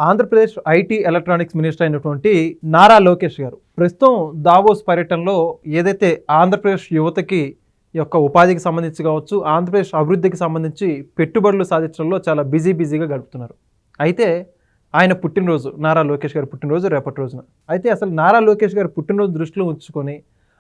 Andhra Pradesh IT electronics minister అయినటువంటి నారా లోకేష్ గారు ప్రస్తుతం దావోస్ పర్యటనలో ఏదైతే ఆంధ్రప్రదేశ్ యువతకి యొక్క ఉపాధికి సంబంధించి కావచ్చు, ఆంధ్రప్రదేశ్ అభివృద్ధికి సంబంధించి పెట్టుబడులు సాధించడంలో చాలా బిజీగా గడుపుతున్నారు. అయితే ఆయన పుట్టినరోజు, నారా లోకేష్ గారి పుట్టినరోజు రేపటి రోజున. అయితే అసలు నారా లోకేష్ గారి పుట్టినరోజు దృష్టిలో ఉంచుకొని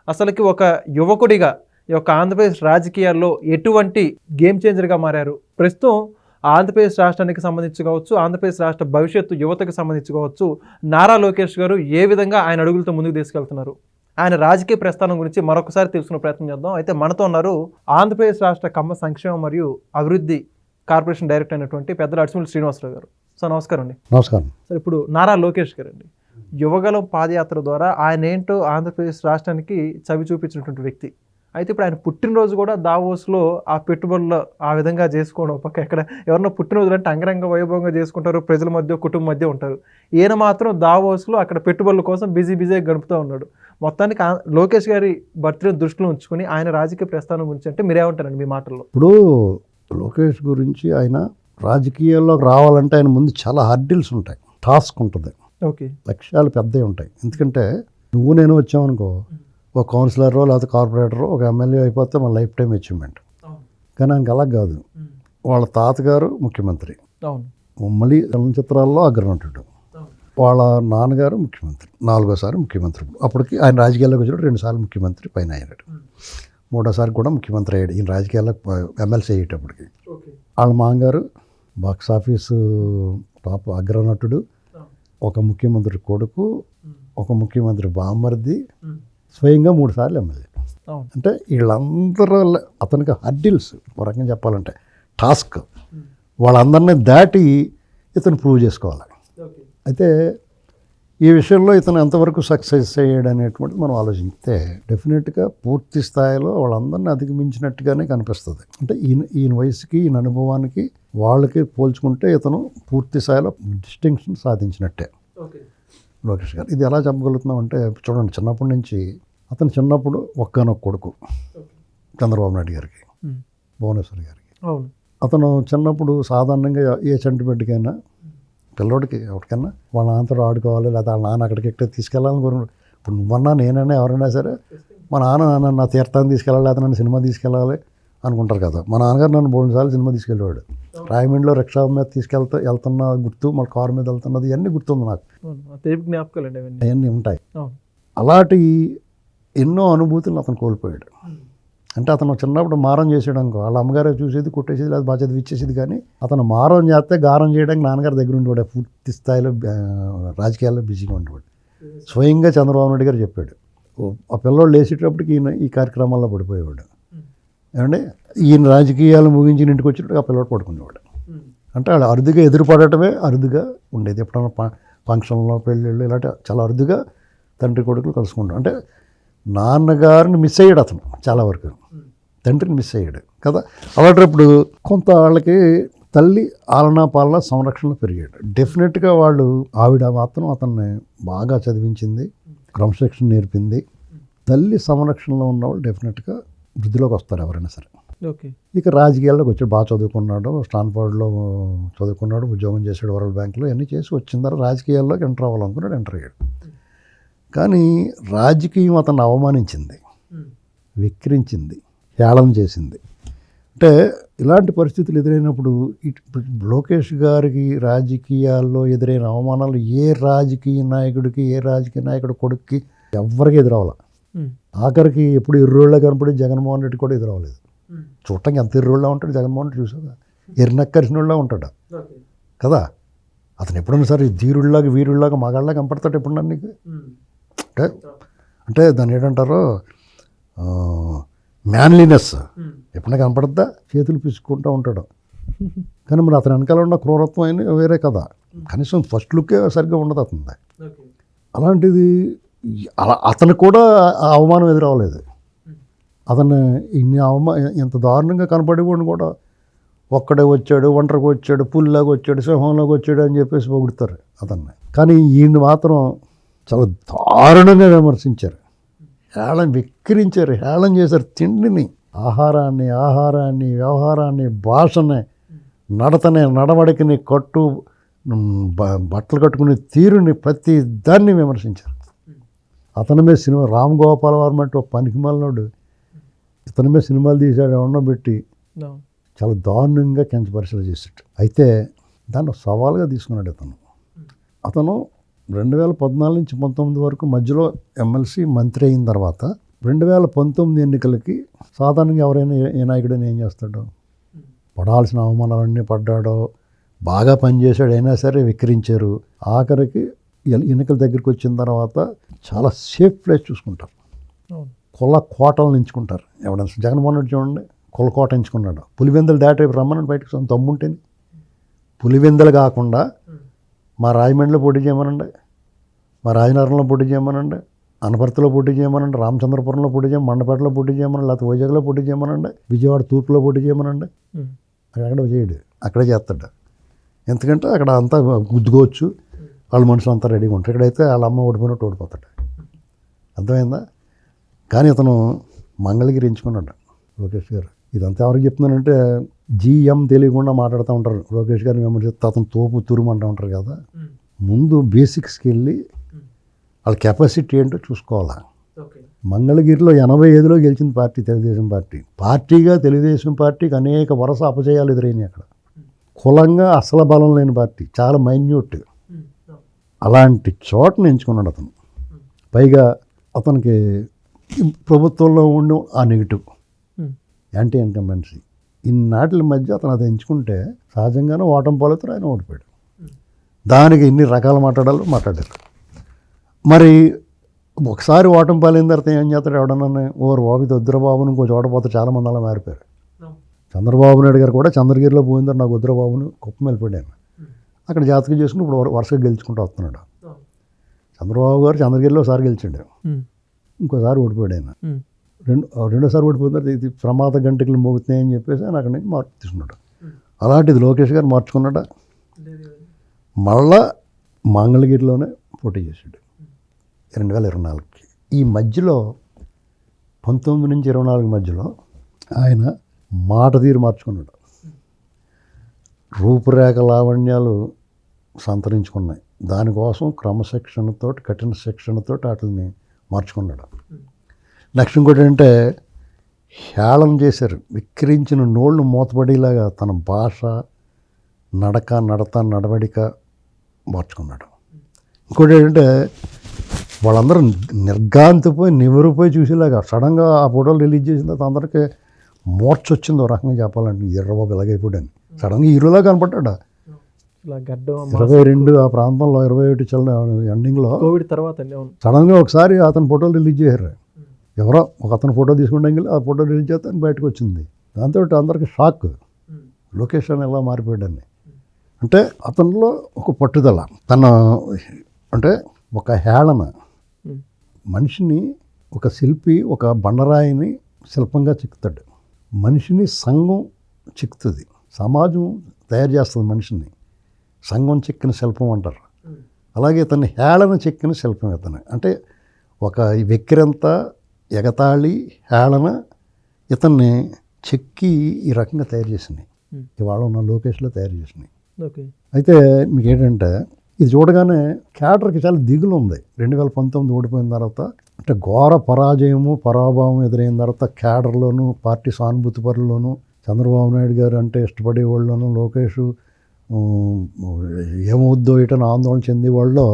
అసలుకి ఒక యువకుడిగా ఈ యొక్క ఆంధ్రప్రదేశ్ రాజకీయాల్లో ఎటువంటి గేమ్ చేంజర్గా మారారు, ప్రస్తుతం ఆంధ్రప్రదేశ్ రాష్ట్రానికి సంబంధించి కావచ్చు, ఆంధ్రప్రదేశ్ రాష్ట్ర భవిష్యత్తు యువతకు సంబంధించి కావచ్చు, నారా లోకేష్ గారు ఏ విధంగా ఆయన అడుగులతో ముందుకు తీసుకెళ్తున్నారు, ఆయన రాజకీయ ప్రస్థానం గురించి మరొకసారి తెలుసుకునే ప్రయత్నం చేద్దాం. అయితే మనతో ఉన్నారు ఆంధ్రప్రదేశ్ రాష్ట్ర కమ్మ సంక్షేమ మరియు అభివృద్ధి కార్పొరేషన్ డైరెక్టర్ అయినటువంటి పెద్దల అడిసిమల్లి శ్రీనివాసరావు గారు. సార్ నమస్కారం అండి. నమస్కారం సార్, ఇప్పుడు నారా లోకేష్ గారు అండి, యువగలం పాదయాత్ర ద్వారా ఆయన ఏంటో ఆంధ్రప్రదేశ్ రాష్ట్రానికి చవి చూపించినటువంటి వ్యక్తి. అయితే ఇప్పుడు ఆయన పుట్టినరోజు కూడా దావోస్లో ఆ పెట్టుబడులు ఆ విధంగా చేసుకోవడం, పక్క ఎక్కడ ఎవరన్నా పుట్టినరోజులు అంటే అంగరంగ వైభవంగా చేసుకుంటారు, ప్రజల మధ్య కుటుంబం మధ్య ఉంటారు. ఈయన మాత్రం దావోస్లో అక్కడ పెట్టుబడుల కోసం బిజీగా గడుపుతూ ఉన్నాడు. మొత్తానికి లోకేష్ గారి బర్త్డే దృష్టిలో ఉంచుకొని ఆయన రాజకీయ ప్రస్థానం గురించి అంటే మీరేమంటారండి మీ మాటల్లో? ఇప్పుడు లోకేష్ గురించి ఆయన రాజకీయాల్లోకి రావాలంటే ఆయన ముందు చాలా హర్డిల్స్ ఉంటాయి, టాస్క్ ఉంటుంది, ఓకే, లక్ష్యాలు పెద్దవి ఉంటాయి. ఎందుకంటే నువ్వు నేను వచ్చామనుకో, ఒక కౌన్సిలరో లేకపోతే కార్పొరేటరో ఒక ఎమ్మెల్యే అయిపోతే మన లైఫ్ టైం అచీవ్మెంట్. కానీ ఆయనకి అలా కాదు. వాళ్ళ తాతగారు ముఖ్యమంత్రి, మళ్ళీ చలనచిత్రాల్లో అగ్రనటుడు, వాళ్ళ నాన్నగారు ముఖ్యమంత్రి, 4వ సారి ముఖ్యమంత్రి. అప్పటికి ఆయన రాజకీయాల్లోకి వచ్చినప్పుడు 2 సార్లు ముఖ్యమంత్రి పైన అయినాడు, 3వ సారి కూడా ముఖ్యమంత్రి అయ్యాడు ఈయన రాజకీయాలకు ఎమ్మెల్సీ అయ్యేటప్పటికి. వాళ్ళ మామగారు బాక్స్ ఆఫీసు టాప్ అగ్రనటుడు, ఒక ముఖ్యమంత్రి కొడుకు, ఒక ముఖ్యమంత్రి బామ్మర్ది, స్వయంగా 3 సార్లు ఎమ్మెల్యే. అంటే వీళ్ళందరూ అతనికి హర్డిల్స్, ఒక రకంగా చెప్పాలంటే టాస్క్. వాళ్ళందరినీ దాటి ఇతను ప్రూవ్ చేసుకోవాలి. అయితే ఈ విషయంలో ఇతను ఎంతవరకు సక్సెస్ అయ్యాడు అనేటువంటిది మనం ఆలోచిస్తే డెఫినెట్గా పూర్తి స్థాయిలో వాళ్ళందరినీ అధిగమించినట్టుగానే కనిపిస్తుంది. అంటే ఈయన వయసుకి, ఈయన అనుభవానికి వాళ్ళకి పోల్చుకుంటే ఇతను పూర్తి స్థాయిలో డిస్టింక్షన్ సాధించినట్టే లోకేష్ గారు. ఇది ఎలా చెప్పగలుగుతున్నాం అంటే చూడండి, చిన్నప్పటి నుంచి అతను చిన్నప్పుడు ఒక్కనొక్క కొడుకు చంద్రబాబు నాయుడు గారికి, భువనేశ్వర్ గారికి. అతను చిన్నప్పుడు సాధారణంగా ఏ చంటిబిడ్డకైనా, పిల్లోడికి ఎవరికైనా వాళ్ళ నాన్నతో ఆడుకోవాలి, లేదా వాళ్ళ నాన్న అక్కడికి ఎక్కడ తీసుకెళ్ళాలని కోరుకుంటారు. ఇప్పుడు నువ్వన్నా నేనైనా ఎవరైనా సరే మా నాన్న నా తీర్థాన్ని తీసుకెళ్ళాలి, లేదా నన్ను సినిమా తీసుకెళ్ళాలి అనుకుంటారు కదా. మా నాన్నగారు నన్ను 3 సార్లు సినిమా తీసుకెళ్ళేవాడు. రాయమండ్రిలో రిక్షా మీద వెళ్తున్న గుర్తు, మళ్ళీ కారు మీద వెళ్తున్నది, ఇవన్నీ గుర్తుంది నాకు, అవన్నీ ఉంటాయి. అలాంటి ఎన్నో అనుభూతులు అతను కోల్పోయాడు. అంటే అతను చిన్నప్పుడు మారం చేసాడు అనుకో, వాళ్ళ అమ్మగారే చూసేది, కొట్టేసేది, లేదా బాధ్యత ఇచ్చేసేది. కానీ అతను మారం చేస్తే గారం చేయడానికి నాన్నగారి దగ్గర ఉండేవాడు. పూర్తి స్థాయిలో రాజకీయాల్లో బిజీగా ఉండేవాడు. స్వయంగా చంద్రబాబు నాయుడు గారు చెప్పాడు, ఆ పిల్లోడు లేచేటప్పటికి ఈయన ఈ కార్యక్రమాల్లో పడిపోయేవాడు. ఏమంటే ఈయన రాజకీయాలు ముగించి ఇంటికి వచ్చేటప్పుడు ఆ పిల్లోడు పడుకునేవాడు. అంటే వాళ్ళు అరుదుగా ఎదురుపడటమే అరుదుగా ఉండేది. ఎప్పుడన్నా ఫంక్షన్లో, పెళ్ళిళ్ళు ఇలాంటి చాలా అరుదుగా తండ్రి కొడుకులు కలుసుకుంటాం. అంటే నాన్నగారిని మిస్ అయ్యాడు అతను, చాలా వరకు తండ్రిని మిస్ అయ్యాడు కదా. అలాంటప్పుడు కొంత వాళ్ళకి తల్లి ఆలనా పాలన సంరక్షణలో పెరిగాడు. డెఫినెట్గా వాళ్ళు ఆవిడ మాత్రం అతన్ని బాగా చదివించింది, క్రమశిక్షణ నేర్పింది. తల్లి సంరక్షణలో ఉన్నవాళ్ళు డెఫినెట్గా వృద్ధిలోకి వస్తారు ఎవరైనా సరే. ఇక రాజకీయాల్లోకి వచ్చాడు, బాగా చదువుకున్నాడు, స్టాన్ఫోర్డ్లో చదువుకున్నాడు, ఉద్యోగం చేశాడు, వరల్డ్ బ్యాంక్లో, అన్నీ చేసి వచ్చిన తర్వాత రాజకీయాల్లోకి ఎంటర్ అవ్వాలనుకున్నాడు, ఎంటర్ అయ్యాడు. కానీ రాజకీయం అతను అవమానించింది, విక్రించింది, హేళన చేసింది. అంటే ఇలాంటి పరిస్థితులు ఎదురైనప్పుడు లోకేష్ గారికి రాజకీయాల్లో ఎదురైన అవమానాలు ఏ రాజకీయ నాయకుడికి, ఏ రాజకీయ నాయకుడి కొడుక్కి ఎవరికి ఎదురవ్వాలి. ఆఖరికి ఎప్పుడు ఎర్రోళ్ళ కనపడి జగన్మోహన్ రెడ్డి కూడా ఎదురవ్వలేదు. చూడటానికి ఎంత ఎర్రోళ్ళ ఉంటాడు జగన్మోహన్ రెడ్డి, చూసావా, ఎర్రనక్కరిసినోళ్ళ ఉంటాడు కదా. అతను ఎప్పుడన్నా సరే ధీరుళ్ళలాగా, వీరుళ్ళలాగా, మగాళ్ళగా కనపడతాడు ఎప్పుడన్నా నీకు? అంటే దాన్ని ఏంటంటారో మ్యాన్లీనెస్ ఎప్పుడైనా కనపడద్దా, చేతులు పిసుకుంటూ ఉంటాడు. కానీ మరి అతని వెనకాల ఉన్న క్రూరత్వం అయినా వేరే కదా. కనీసం ఫస్ట్ లుక్కే సరిగ్గా ఉండదు అతనిది. అలాంటిది అతను కూడా ఆ అవమానం ఎదురవ్వలేదు. అతను ఇంత దారుణంగా కనపడేవాడిని కూడా ఒక్కడే వచ్చాడు, ఒంటరికి వచ్చాడు, పుల్లాగా వచ్చాడు, సింహంలోకి వచ్చాడు అని చెప్పేసి పొగుడుతారు అతన్ని. కానీ ఈయన్ని మాత్రం చాలా దారుణంగా విమర్శించారు, విక్రించారు, హేళన చేశారు. తిండిని, ఆహారాన్ని, వ్యవహారాన్ని, భాషని, నడతని, నడవడికని, కట్టు బట్టలు కట్టుకునే తీరుని ప్రతి దాన్ని విమర్శించారు. అతని మీద సినిమా రామ్ గోపాల్ వర్మ అంటే ఒక పనికిమాలినోడు ఇతని మీద సినిమాలు తీశాడు ఎవరినో పెట్టి చాలా దారుణంగా కించపరిశీలన చేసాడు. అయితే దాన్ని సవాల్గా తీసుకున్నాడు అతను 2014 నుంచి 19 వరకు మధ్యలో ఎమ్మెల్సీ మంత్రి అయిన తర్వాత 2019 ఎన్నికలకి సాధారణంగా ఎవరైనా ఏ నాయకుడైనా ఏం చేస్తాడో పడాల్సిన అవమానాలన్నీ పడ్డాడో బాగా పనిచేశాడు అయినా సరే విక్రించారు. ఆఖరికి ఎన్నికల దగ్గరికి వచ్చిన తర్వాత చాలా సేఫ్ ప్లేస్ చూసుకుంటారు, కుల కోటలను ఎంచుకుంటారు. ఎవడన్నా జగన్మోహన్ రెడ్డి చూడండి కులకోట ఎంచుకున్నాడు. పులివెందులు దాటి రమ్మని బయటకు తమ్ముంటేని పులివెందులు కాకుండా మా రాజమండ్రిలో పోటీ చేయమనండి, మా రాజనగరంలో పోటీ చేయమనండి, అనపర్తిలో పోటీ చేయమనండి, రామచంద్రపురంలో పోటీ చేయమని, మండపేటలో పోటీ చేయమనండి, లేకపోతే వైజాగ్లో పోటీ చేయమనండి, విజయవాడ తూర్పులో పోటీ చేయమనండి. అక్కడ చేయడు, అక్కడే చేస్తాడు. ఎందుకంటే అక్కడ అంతా గుద్దుకోవచ్చు, వాళ్ళ మనుషులు అంతా రెడీగా ఉంటారు. ఇక్కడైతే వాళ్ళ అమ్మ ఓడిపోయినట్టు ఓడిపోతాడు. అర్థమైందా? కానీ అతను మంగళగిరి ఎంచుకున్నాడు లోకేష్ గారు. ఇదంతా ఎవరికి చెప్తున్నానంటే జీఎం తెలియకుండా మాట్లాడుతూ ఉంటారు. లోకేష్ గారిని విమర్శిస్తే అతను తోపు తురుము అంటూ ఉంటారు కదా. ముందు బేసిక్స్కి వెళ్ళి వాళ్ళ కెపాసిటీ ఏంటో చూసుకోవాలా. మంగళగిరిలో 85లో గెలిచిన పార్టీ తెలుగుదేశం పార్టీ. పార్టీగా తెలుగుదేశం పార్టీకి అనేక వరుస అపజయాలు ఎదురైనాయి. అక్కడ కులంగా అసలు బలం లేని పార్టీ, చాలా మైన్యూట్. అలాంటి చోటను ఎంచుకున్నాడు అతను. పైగా అతనికి ప్రభుత్వంలో ఉండి ఆ నెగిటివ్ యాంటీ ఇన్కంబెన్సీ ఇన్నాటి మధ్య అతను అది ఎంచుకుంటే సహజంగానే ఓటమి పాలతో ఆయన ఓడిపోయాడు. దానికి ఇన్ని రకాలు మాట్లాడారు. మరి ఒకసారి ఓటమి పాలైన తర్వాత ఏం చేస్తాడు ఎవడన్నా ఓరు బాబు వద్దురబాబుని ఇంకో చోట పోతే చాలామంది అలా మారిపోయారు. చంద్రబాబు నాయుడు గారు కూడా చంద్రగిరిలో పోయిందని నాకు వద్దురబాబుని కుప్పం వెళ్ళిపోయాను. అక్కడ జాతకం చేసుకుని ఇప్పుడు వరుసగా గెలుచుకుంటూ వస్తున్నాడు. చంద్రబాబు గారు చంద్రగిరిలో ఒకసారి గెలిచాడు, ఇంకోసారి ఓడిపోయాడు ఆయన. రెండోసారి ఓడిపోయిన ఇది ప్రమాద గంటకులు మోగుతున్నాయని చెప్పేసి ఆయన అక్కడి నుంచి మార్పు తీసుకున్నాడు. అలాంటిది లోకేష్ గారు మార్చుకున్నాడా? మళ్ళా మంగళగిరిలోనే పోటీ చేశాడు 2024కి. ఈ మధ్యలో 19 నుంచి 24 మధ్యలో ఆయన మాట తీరు మార్చుకున్నాడు. రూపురేఖ లావణ్యాలు సంతరించుకున్నాయి. దానికోసం క్రమశిక్షణతో కఠిన శిక్షణతో వాటిని మార్చుకున్నాడు. నెక్స్ట్ ఇంకోటి ఏంటంటే హేళన చేశారు, విక్రించిన నోళ్ళు మూతపడేలాగా తన భాష నడవడిక మార్చుకున్నాడు. ఇంకోటి ఏంటంటే వాళ్ళందరూ నిర్గాంతిపోయి నివరిపోయి చూసేలాగా సడన్గా ఆ ఫోటోలు రిలీజ్ చేసిన తర్వాత అందరికీ మూర్చొచ్చింది. ఒక రకంగా చెప్పాలంటే ఎర్రబాబు ఇలాగైపోయాడని సడన్గా హీరోలా కనపడ్డాడు. 22 ఆ ప్రాంతంలో 21 ఎండింగ్లో కోవిడ్ తర్వాత సడన్గా ఒకసారి అతని ఫోటోలు రిలీజ్ చేశారు. ఎవరో ఒక అతను ఫోటో తీసుకుంటే ఆ ఫోటో రిలీజ్ చేస్తే బయటకు వచ్చింది. దాంతో అందరికీ షాక్, లొకేషన్ ఎలా మారిపోయాడని. అంటే అతనిలో ఒక పట్టుదల, తన అంటే ఒక హేళన. మనిషిని ఒక శిల్పి ఒక బండరాయిని శిల్పంగా చిక్కుతాడు, మనిషిని సంఘం చిక్కుతుంది, సమాజం తయారు చేస్తుంది మనిషిని. సంఘం చెక్కిన శిల్పం అంటారు. అలాగే ఇతన్ని హేళన చెక్కిన శిల్పం ఇతను. అంటే ఒక వెక్కిరంతా ఎగతాళి హేళన ఇతన్ని చెక్కి ఈ రకంగా తయారు చేసినాయి. ఇవాళ ఉన్న లోకేష్లో తయారు చేసినాయి. అయితే మీకు ఏంటంటే ఇది చూడగానే క్యాడర్కి చాలా దిగులు ఉంది. 2019 ఓడిపోయిన తర్వాత అంటే ఘోర పరాభావం ఎదురైన తర్వాత క్యాడర్లోను పార్టీ సానుభూతి పరుల్లోనూ చంద్రబాబు నాయుడు గారు అంటే ఇష్టపడే వాళ్ళను లోకేష్ ఏమవుద్దో ఇటని ఆందోళన చెందే వాళ్ళలో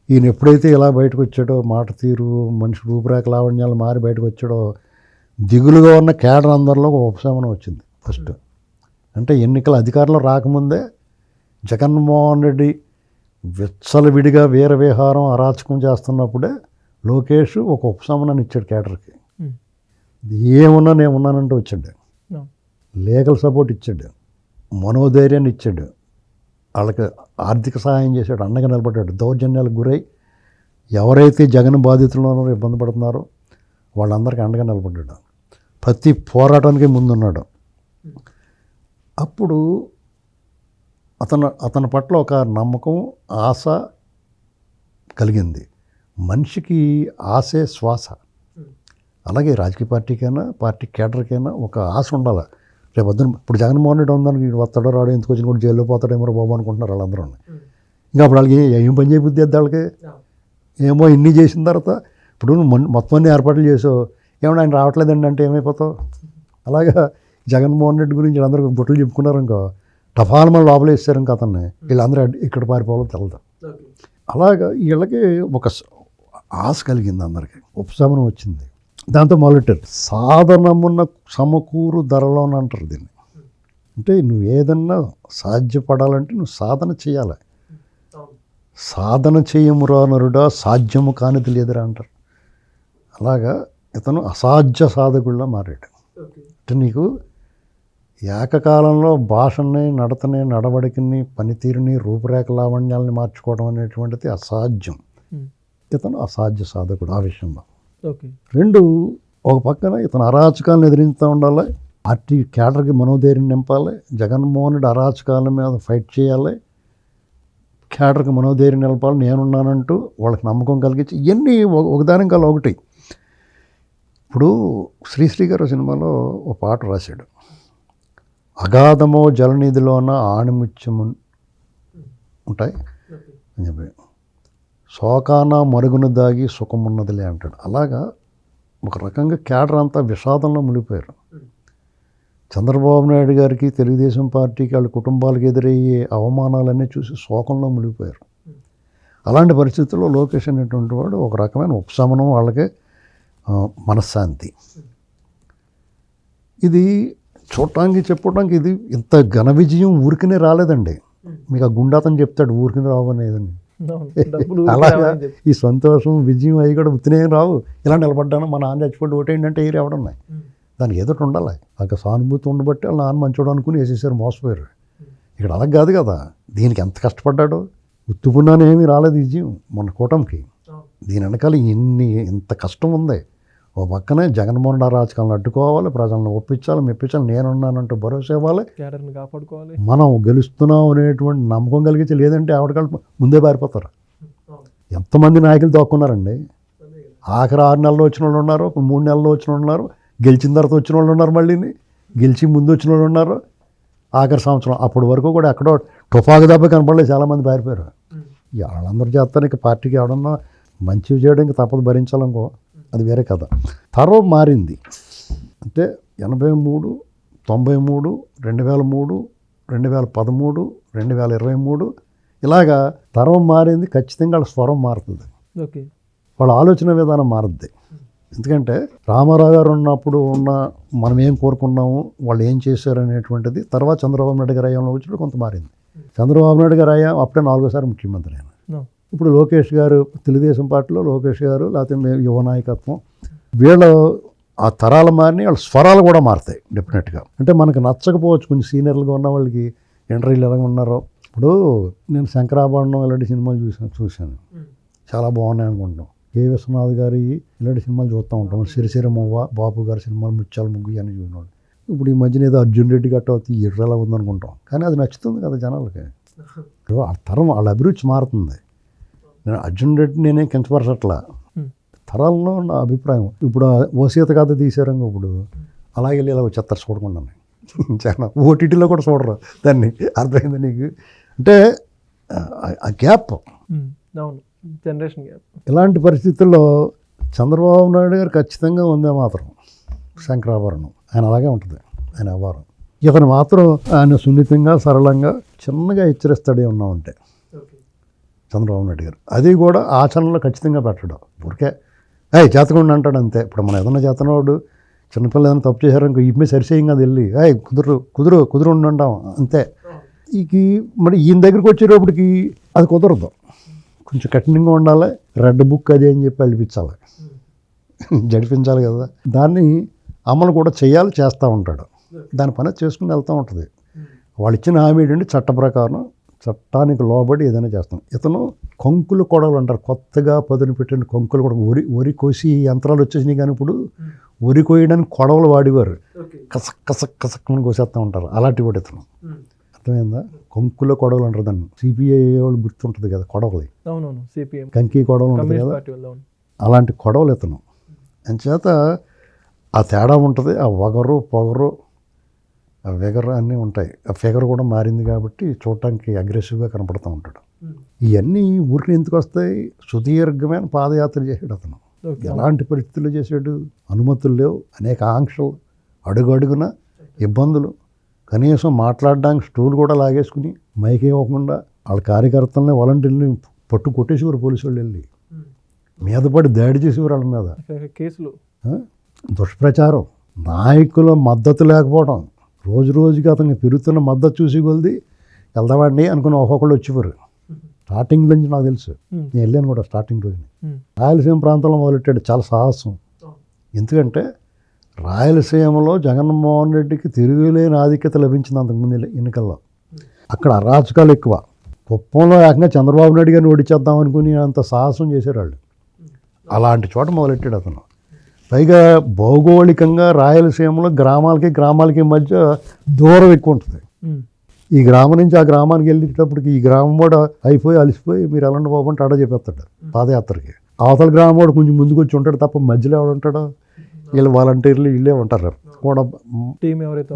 ఈయన ఎప్పుడైతే ఇలా బయటకు వచ్చాడో, మాట తీరు మనిషి రూపురేఖ లావణ్యాలు మారి బయటకు వచ్చాడో, దిగులుగా ఉన్న క్యాడర్ అందరిలో ఒక ఉపశమనం వచ్చింది. ఫస్ట్ అంటే ఎన్నికల అధికారంలో రాకముందే జగన్మోహన్ రెడ్డి విచ్చలవిడిగా వీరవిహారం అరాచకం చేస్తున్నప్పుడే లోకేష్ ఒక ఉపశమనాన్ని ఇచ్చాడు క్యాడర్కి. ఏమున్నా నేను ఉన్నానంటే వచ్చాడు, లీగల్ సపోర్ట్ ఇచ్చాడు, మనోధైర్యాన్ని ఇచ్చాడు, వాళ్ళకి ఆర్థిక సహాయం చేశాడు, అండగా నిలబడ్డాడు. దౌర్జన్యాలకు గురై ఎవరైతే జగన్ బాధితులు ఇబ్బంది పడుతున్నారో వాళ్ళందరికీ అండగా నిలబడ్డాడు. ప్రతి పోరాటానికి ముందున్నాడు. అప్పుడు అతని పట్ల ఒక నమ్మకం, ఆశ కలిగింది. మనిషికి ఆశే శ్వాస. అలాగే రాజకీయ పార్టీకైనా పార్టీ కేడర్కైనా ఒక ఆశ ఉండాలి. రేపు వద్దు ఇప్పుడు జగన్మోహన్ రెడ్డి ఉందని వస్తాడో రాడు ఎందుకు వచ్చిన కూడా జైల్లో పోతాడేమో బాబు అనుకుంటున్నారు వాళ్ళందరూ. ఇంకా అప్పుడు వాళ్ళకి ఏం పని చేయబుద్ది వాళ్ళకి ఏమో ఇన్ని చేసిన తర్వాత ఇప్పుడు మొత్తం అన్ని ఏర్పాట్లు చేసావు ఏమన్నా ఆయన రావట్లేదండి అంటే ఏమైపోతావు. అలాగా జగన్మోహన్ రెడ్డి గురించి వీళ్ళందరూ బుట్టలు చెప్పుకున్నారు ఇంకో టఫాలు మళ్ళీ లోపల వేస్తారు ఇంకా అతన్ని వీళ్ళందరూ ఇక్కడ పారిపోవాలో తెలదు. అలాగా వీళ్ళకి ఒక ఆశ కలిగింది, అందరికీ ఉపశమనం వచ్చింది. దాంతో మొదలెట్టారు సాధనమున్న సమకూరు ధరలో అని అంటారు దీన్ని. అంటే నువ్వు ఏదన్నా సాధ్యపడాలంటే నువ్వు సాధన చేయాలి. సాధన చేయమురా నరుడా సాధ్యము కానిది లేదురా అంటారు. అలాగా ఇతను అసాధ్య సాధకుడిలా మారాడు. అంటే నీకు ఏకకాలంలో భాషని నడతని నడవడికని పనితీరుని రూపురేఖ లావణ్యాలని మార్చుకోవడం అనేటువంటిది అసాధ్యం. ఇతను అసాధ్య సాధకుడు ఆ విషయంలో. రెండు, ఒక పక్కన ఇతను అరాచకాలను ఎదిరిస్తూ ఉండాలి, పార్టీ క్యాడర్కి మనోధైర్యం నింపాలి, జగన్మోహన్ రెడ్డి అరాచకాల మీద ఫైట్ చేయాలి, క్యాడర్కి మనోధైర్యం నిలపాలి, నేనున్నానంటూ వాళ్ళకి నమ్మకం కలిగించి ఇవన్నీ ఒకదాని కల్లా ఒకటి. ఇప్పుడు శ్రీశ్రీ గారు సినిమాలో ఒక పాట రాశాడు, అగాధమో జలనిధిలోన ఆణిముత్యము ఉంటాయి అని చెప్పి శోకాన మరుగున దాగి సుఖమున్నదిలే అంటాడు. అలాగా ఒక రకంగా క్యాడర్ అంతా విషాదంలో మునిగిపోయారు. చంద్రబాబు నాయుడు గారికి తెలుగుదేశం పార్టీకి వాళ్ళ కుటుంబాలకు ఎదురయ్యే అవమానాలన్నీ చూసి శోకంలో మునిగిపోయారు. అలాంటి పరిస్థితుల్లో లోకేష్ అనేటువంటి వాడు ఒక రకమైన ఉపశమనం, వాళ్ళకి మనశ్శాంతి. ఇది చూడటానికి చెప్పడానికి ఇది ఇంత ఘన విజయం ఊరికనే రాలేదండి. మీకు ఆ గుండాతని చెప్తాడు ఊరికనే రావు అనేదని. అలాగా ఈ సంతోషం విజయం అవి కూడా ఉత్తినే రావు. ఇలా నిలబడ్డాను మా నాన్న చచ్చిపోయి ఓటేంటంటే ఏరి ఎవడున్నాయి దానికి ఎదుటి ఉండాలి. అక్కడ సానుభూతి ఉండబట్టి వాళ్ళ నాన్న మంచోడు అనుకుని వేసేసారు, మోసపోయారు. ఇక్కడ అలా కాదు కదా, దీనికి ఎంత కష్టపడ్డాడో. ఉత్తుకున్నాను ఏమీ రాలేదు విజయం మన కూటమికి. దీని వెనకాల ఇంత కష్టం ఉంది. ఓ పక్కనే జగన్మోహన్ రెడ్డి రాజకీయాలను అడ్డుకోవాలి, ప్రజలను ఒప్పించాలి, మెప్పించాలి, నేనున్నానంటూ భరోసా ఇవ్వాలి, కాపాడుకోవాలి, మనం గెలుస్తున్నాం అనేటువంటి నమ్మకం కలిగించి. లేదంటే ఆవిడకాళ్ళు ముందే పారిపోతారు. ఎంతమంది నాయకులు దోక్కున్నారండి. ఆఖరి 6 నెలలు వచ్చిన వాళ్ళు ఉన్నారు, 3 నెలలు వచ్చిన వాళ్ళు ఉన్నారు, గెలిచిన తర్వాత వచ్చిన వాళ్ళు ఉన్నారు, మళ్ళీ గెలిచి ముందు వచ్చిన వాళ్ళు ఉన్నారు, ఆఖరి సంవత్సరం అప్పటి వరకు కూడా ఎక్కడో తుపాకు దెబ్బ కనపడలేదు, చాలామంది పారిపోయారు. వాళ్ళందరూ చేస్తారు. ఇక పార్టీకి ఎవడన్నా మంచివి చేయడానికి తప్పదు, భరించాలనుకో అది వేరే కథ. తరం మారింది. అంటే 83, 93, 2003, 2013, 2023 ఇలాగా తరం మారింది. ఖచ్చితంగా వాళ్ళ స్వరం మారుతుంది, వాళ్ళ ఆలోచన విధానం మారుద్ది. ఎందుకంటే రామారావు గారు ఉన్నప్పుడు మనం ఏం కోరుకున్నాము, వాళ్ళు ఏం చేశారు అనేటువంటిది తర్వాత చంద్రబాబు నాయుడు గారు అయ్యంలో వచ్చినప్పుడు కొంత మారింది. చంద్రబాబు నాయుడు గారు అయ్యా అప్పుడే 4వ ముఖ్యమంత్రి అయినా. ఇప్పుడు లోకేష్ గారు తెలుగుదేశం పార్టీలో లోకేష్ గారు, లేకపోతే యువ నాయకత్వం, వీళ్ళ ఆ తరాలు మారినాయి, వాళ్ళ స్వరాలు కూడా మారుతాయి డెఫినెట్గా. అంటే మనకు నచ్చకపోవచ్చు కొంచెం సీనియర్లుగా ఉన్న వాళ్ళకి ఇంటర్వ్యూలు ఎలా ఉన్నారో. ఇప్పుడు నేను శంకరాభరణం ఇలాంటి సినిమాలు చూశాను, చాలా బాగున్నాయి అనుకుంటాం. కే విశ్వనాథ్ గారి ఇలాంటి సినిమాలు చూస్తూ ఉంటాం. సిరిసిర మువ్వ, బాపు గారి సినిమాలు, ముత్యాల ముగ్గు అని చూసినాడు. ఇప్పుడు ఈ మధ్యన ఏదో అర్జున్ రెడ్డి గట్ట అవుతుంది ఎర్రలా ఉందనుకుంటాం, కానీ అది నచ్చుతుంది కదా జనాలకి. ఆ తరం వాళ్ళ అభిరుచి మారుతుంది. నేను అర్జున్ రెడ్డి నేనే కించపరచట్లా, తరాల్లో నా అభిప్రాయం. ఇప్పుడు ఓసీత కథ తీసారు ఇప్పుడు, అలాగే ఇలా వచ్చేస్తారు చూడకుండా. చాలా ఓటీటీలో కూడా చూడరు దాన్ని, అర్థమైంది నీకు? అంటే ఆ గ్యాప్, జనరేషన్ గ్యాప్. ఇలాంటి పరిస్థితుల్లో చంద్రబాబు నాయుడు గారు ఖచ్చితంగా ఉందే మాత్రం శంకరాభరణం, ఆయన అలాగే ఉంటుంది ఆయన వ్యవహారం. ఇతను మాత్రం ఆయన సున్నితంగా సరళంగా చిన్నగా హెచ్చరిస్తాడే ఉన్నామంటే చంద్రబాబు నాయుడు గారు. అది కూడా ఆచరణలో ఖచ్చితంగా పెట్టడం. ఊరికే చేతకుండా అంటాడు అంతే. ఇప్పుడు మనం ఏదన్నా చేతనవాడు చిన్నపిల్లలు ఏదైనా తప్పు చేశారనుకో ఇప్పే సరిచేయం కదా వెళ్ళి కుదురు ఉండంటాం అంతే. మరి ఈయన దగ్గరికి వచ్చేటప్పటికి అది కుదరదు, కొంచెం కఠినంగా ఉండాలి, రెడ్ బుక్ అది అని చెప్పి అడిపించాలి, జడిపించాలి కదా. దాన్ని అమలు కూడా చేయాలి, చేస్తూ ఉంటాడు. దాని పని చేసుకుని వెళ్తూ ఉంటుంది. వాళ్ళు ఇచ్చిన హామీ ఏంటంటే చట్ట ప్రకారం చట్టానికి లోబడి ఏదైనా చేస్తాం. ఇతను కొంకులు కొడవలు అంటారు, కొత్తగా పదును పెట్టిన కొంకులు కూడా. వరి కోసి యంత్రాలు వచ్చేసినాయి, కానీ ఇప్పుడు వరి కోయడానికి కొడవలు వాడేవారు, కసక్కని కోసేస్తూ ఉంటారు. అలాంటి వాడు ఇతను, అర్థమైందా? కొంకుల కొడవలు అంటారు దాన్ని. సిపిఐ వాళ్ళు గుర్తుంటుంది కదా కొడవలు, కంకి కొడవలు ఉంటుంది కదా, అలాంటి కొడవలు ఇతను. అంచేత ఆ తేడా ఉంటుంది, ఆ పొగరు ఆ ఫిగర్ అన్నీ ఉంటాయి. ఆ ఫిగర్ కూడా మారింది కాబట్టి చూడటానికి అగ్రెసివ్గా కనపడుతూ ఉంటాడు. ఇవన్నీ ఊరికి ఎందుకు వస్తాయి? సుదీర్ఘమైన పాదయాత్ర చేశాడు అతను. ఎలాంటి పరిస్థితుల్లో చేశాడు? అనుమతులు లేవు, అనేక ఆంక్షలు, అడుగున ఇబ్బందులు, కనీసం మాట్లాడడానికి స్టూల్ కూడా లాగేసుకుని మైక్ ఇవ్వకుండా వాళ్ళ కార్యకర్తలని వాలంటీర్ని పట్టు కొట్టేసేవారు పోలీసు వాళ్ళు. వెళ్ళి మీద పడి దాడి చేసేవారు వాళ్ళ మీద. కేసులు, దుష్ప్రచారం, నాయకుల మద్దతు లేకపోవడం, రోజు రోజుకి అతనికి పెరుగుతున్న మద్దతు చూసి కొలిది వెళ్దామండి అనుకున్న ఒక్కొక్కళ్ళు వచ్చేవారు. స్టార్టింగ్ నుంచి నాకు తెలుసు, నేను వెళ్ళాను కూడా స్టార్టింగ్ రోజుని. రాయలసీమ ప్రాంతంలో మొదలెట్టాడు, చాలా సాహసం. ఎందుకంటే రాయలసీమలో జగన్మోహన్ రెడ్డికి తిరుగులేని ఆధిక్యత లభించింది అంతకుముందు ఎన్నికల్లో. అక్కడ అరాచకాలు ఎక్కువ. కుప్పంలో ఏకంగా చంద్రబాబు నాయుడు గారిని ఓడిచేద్దాం అనుకుని అంత సాహసం చేశారు వాళ్ళు. అలాంటి చోట మొదలెట్టాడు అతను. పైగా భౌగోళికంగా రాయలసీమలో గ్రామాలకి మధ్య దూరం ఎక్కువ ఉంటుంది. ఈ గ్రామం నుంచి ఆ గ్రామానికి వెళ్ళేటప్పటికి ఈ గ్రామం కూడా అయిపోయి అలసిపోయి మీరు ఎలాంటి బాబు అంటే అడ చెప్పేస్తాడు పాదయాత్రకి. అవతల గ్రామం కూడా కొంచెం ముందుకు వచ్చి ఉంటాడు తప్ప మధ్యలో ఎవడు ఉంటాడో? వీళ్ళు వాలంటీర్లు వీళ్ళే ఉంటారు కూడా.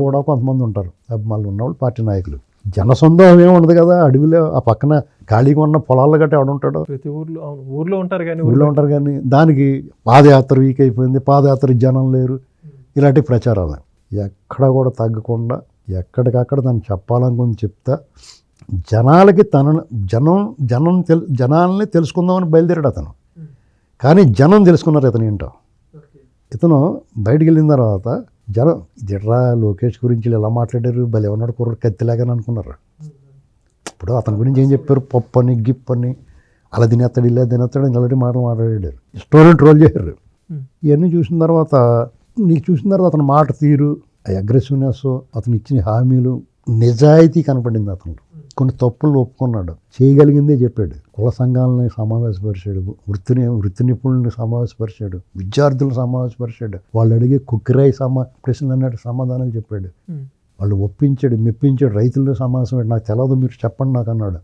కూడా కొంతమంది ఉంటారు అభిమానులు ఉన్నవాళ్ళు, పార్టీ నాయకులు. జనసందోహం ఏమి ఉండదు కదా అడవిలో. ఆ పక్కన ఖాళీగా ఉన్న పొలాల్లో గట్రా ఎవడుంటాడో? ప్రతి ఊర్లో ఉంటారు కానీ దానికి పాదయాత్ర వీక్ అయిపోయింది, పాదయాత్ర జనం లేరు, ఇలాంటి ప్రచారాలు. ఎక్కడ కూడా తగ్గకుండా ఎక్కడికక్కడ దాన్ని చెప్పాలనుకుని చెప్తా జనాలకి జనాల్ని తెలుసుకుందామని బయలుదేరాడు అతను. కానీ జనం తెలుసుకున్నారు ఇతను ఏంటో. ఇతను బయటికి వెళ్ళిన తర్వాత జనం ఇదిట్రా లోకేష్ గురించి ఇలా మాట్లాడారు, భలే ఉన్నాడు కుర్ర కత్తిలాగాని అనుకున్నారు. ఇప్పుడు అతని గురించి ఏం చెప్పారు? పప్పు అని గిప్ అని అలా తినేస్తాడు ఇలా తినేస్తాడు ఇలాంటి మాటలు మాట్లాడారు, స్టోరీని ట్రోల్ చేశారు. ఇవన్నీ చూసిన తర్వాత అతని మాట తీరు, అగ్రెసివ్నెస్, అతను ఇచ్చిన హామీలు, నిజాయితీ కనపడింది అతను. కొన్ని తప్పులు ఒప్పుకున్నాడు, చేయగలిగిందే చెప్పాడు. కుల సంఘాలని సమావేశపరిచాడు, వృత్తి నిపుణుల్ని సమావేశపరిచాడు, విద్యార్థులను సమావేశపరిచాడు. వాళ్ళు అడిగే కుక్కిరాయి ప్రశ్నలు అన్నట్టు సమాధానాలు చెప్పాడు. వాళ్ళు ఒప్పించాడు, మెప్పించాడు. రైతులను సమావేశం, నాకు తెలియదు మీరు చెప్పండి నాకు అన్నాడు.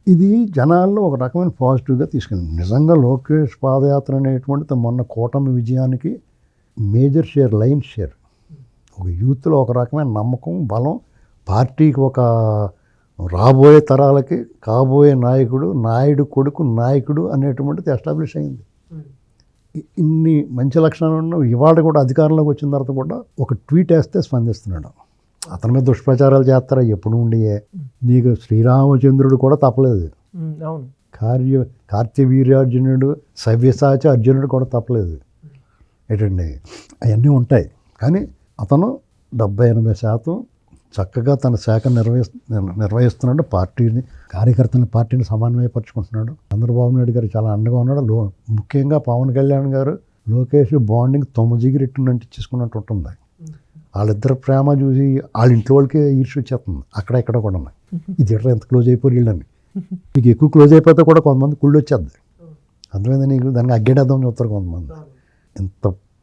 ఇది జనాల్లో ఒక రకమైన పాజిటివ్గా తీసుకుంది. నిజంగా లోకేష్ పాదయాత్ర అనేటువంటిది మొన్న కూటమి విజయానికి మేజర్ షేర్, లైన్ షేర్. ఒక యూత్లో ఒక రకమైన నమ్మకం, బలం, పార్టీకి ఒక రాబోయే తరాలకి కాబోయే నాయుడు కొడుకు నాయకుడు అనేటువంటిది ఎస్టాబ్లిష్ అయింది. ఇన్ని మంచి లక్షణాలు ఉన్న ఇవాళ కూడా అధికారంలోకి వచ్చిన తర్వాత కూడా ఒక ట్వీట్ వేస్తే స్పందిస్తున్నాడు. అతని మీద దుష్ప్రచారాలు చేస్తారా ఎప్పుడు ఉండియే? నీకు శ్రీరామచంద్రుడు కూడా తప్పలేదు, కార్తవీర్యార్జునుడు, సవ్యసాచి అర్జునుడు కూడా తప్పలేదు. ఏంటండి అవన్నీ ఉంటాయి. కానీ అతను 70-80% చక్కగా తన శాఖ నిర్వహిస్తున్నాడు. పార్టీని సమన్వయపరుచుకుంటున్నాడు. చంద్రబాబు నాయుడు గారు చాలా అండగా ఉన్నాడు. ముఖ్యంగా పవన్ కళ్యాణ్ గారు లోకేష్ బాండింగ్ 9 రెట్లు అంటించేసుకున్నట్టు ఉంటుంది. వాళ్ళిద్దరు ప్రేమ చూసి వాళ్ళ ఇంట్లో వాళ్ళకి ఈర్ష్య వచ్చేస్తుంది అక్కడ కూడా. ఇది ఎట్లా ఎంత క్లోజ్ అయిపోయి వీళ్ళని, మీకు ఎక్కువ క్లోజ్ అయిపోతే కూడా కొంతమంది కుళ్ళు వచ్చేద్ది. అందువల్ల నీకు దానికి అగ్గేడేద్దామని చెప్తారు కొంతమంది.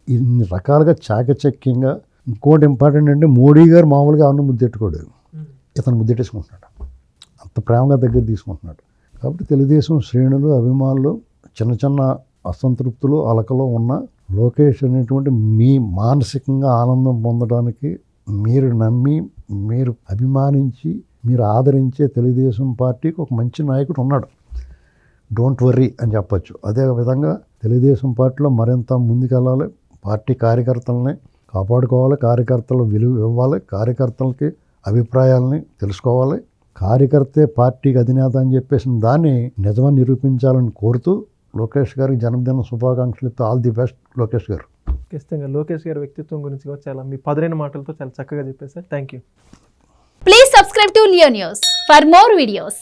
ఇన్ని రకాలుగా చాకచక్యంగా. ఇంకోటి ఇంపార్టెంట్ అంటే మోడీ గారు మామూలుగా అన్న ముద్దెట్టుకోడు, ఇతను ముద్దెట్టేసుకుంటున్నాడు. అంత ప్రేమగా దగ్గర తీసుకుంటున్నాడు. కాబట్టి తెలుగుదేశం శ్రేణులు, అభిమానులు చిన్న అసంతృప్తులు, అలకలో ఉన్న లోకేష్ అనేటువంటి మీ మానసికంగా ఆనందం పొందడానికి మీరు నమ్మి, మీరు అభిమానించి, మీరు ఆదరించే తెలుగుదేశం పార్టీకి ఒక మంచి నాయకుడు ఉన్నాడు. డోంట్ వర్రీ అని చెప్పచ్చు. అదేవిధంగా తెలుగుదేశం పార్టీలో మరింత ముందుకెళ్ళాలి. పార్టీ కార్యకర్తలని కాపాడుకోవాలి, కార్యకర్తలు విలువ ఇవ్వాలి, కార్యకర్తలకి అభిప్రాయాలని తెలుసుకోవాలి. కార్యకర్తే పార్టీకి అధినేత అని చెప్పేసిన దాన్ని నిజమని నిరూపించాలని కోరుతూ లోకేష్ గారికి జన్మదిన శుభాకాంక్షలు. ఆల్ ది బెస్ట్ లోకేష్ గారు. ఖచ్చితంగా లోకేష్ గారి వ్యక్తిత్వం గురించి చాలా మీ పదునైన మాటలతో చాలా చక్కగా చెప్పేశారు. Thank you. Please subscribe to Leo news for more videos.